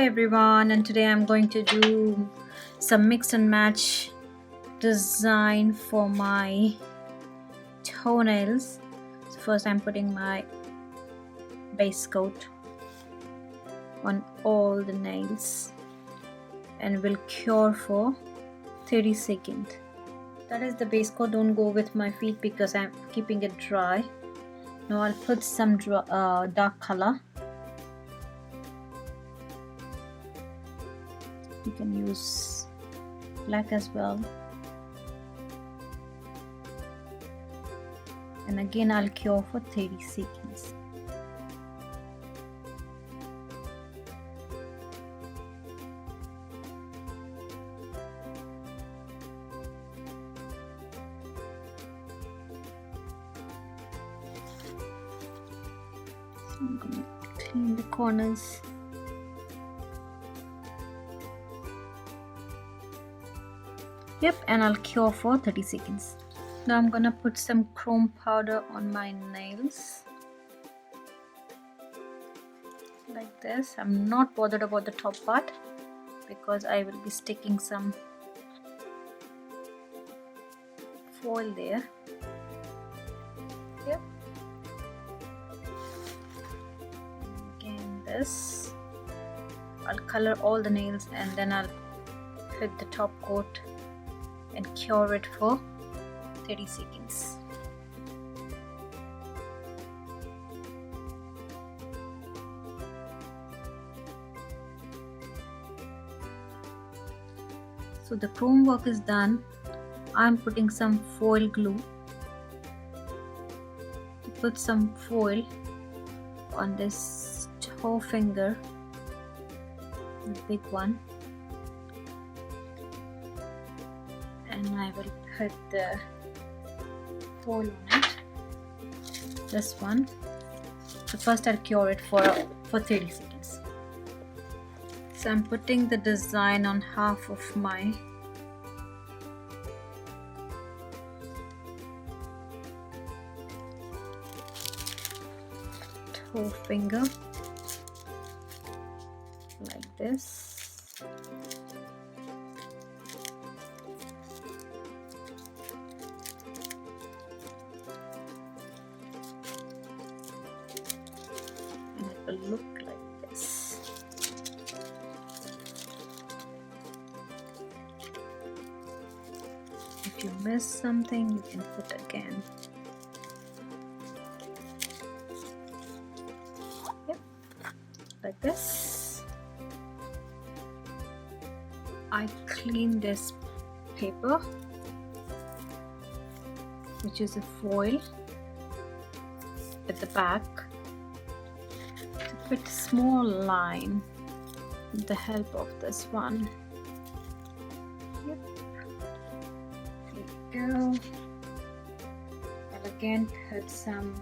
everyone, and today I'm going to do some mix and match design for my toenails. So first I'm putting my base coat on all the nails and will cure for 30 seconds. That is the base coat. Don't go with my feet because I'm keeping it dry. Now I'll put some dark color. You can use black as well. And again I'll cure for 30 seconds. So I'm going to clean the corners. Yep, and I'll cure for 30 seconds. Now I'm gonna put some chrome powder on my nails like this. I'm not bothered about the top part because I will be sticking some foil there. Yep. Again this. I'll color all the nails and then I'll put the top coat and cure it for 30 seconds. So the chrome work is done. I'm putting some foil glue. To put some foil on this toe finger, the big one. And I will put the foil on it, this one. So first I'll cure it for 30 seconds. So I'm putting the design on half of my toe finger like this. Will look like this. If you miss something, you can put again. Yep, like this. I clean this paper, which is a foil at the back. Put a small line with the help of this one. Yep. There you go. And again put some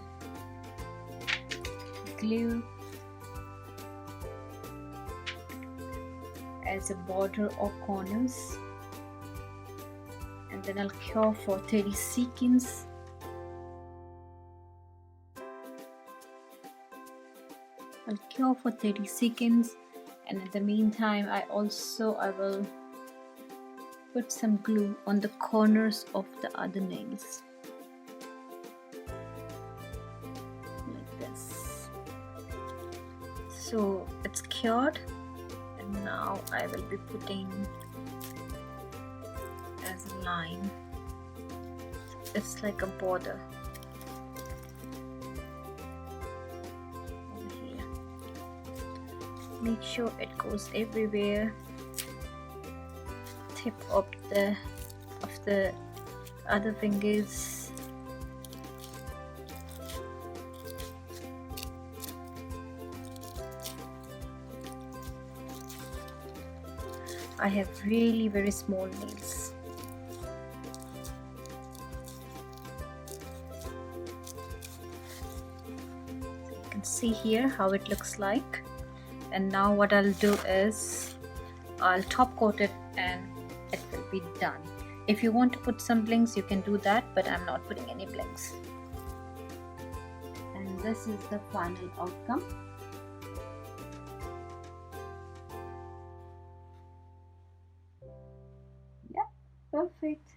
glue as a border or corners, and then I'll cure for 30 seconds. I'll cure for 30 seconds, and in the meantime I will put some glue on the corners of the other nails like this. So it's cured, and now I will be putting as a line. It's like a border. Make sure it goes everywhere. Tip of the other fingers. I have really very small nails. So you can see here how it looks like. And now what I'll do is I'll top coat it and it will be done. If you want to put some blinks, you can do that, but I'm not putting any blinks. And this is the final outcome. Perfect.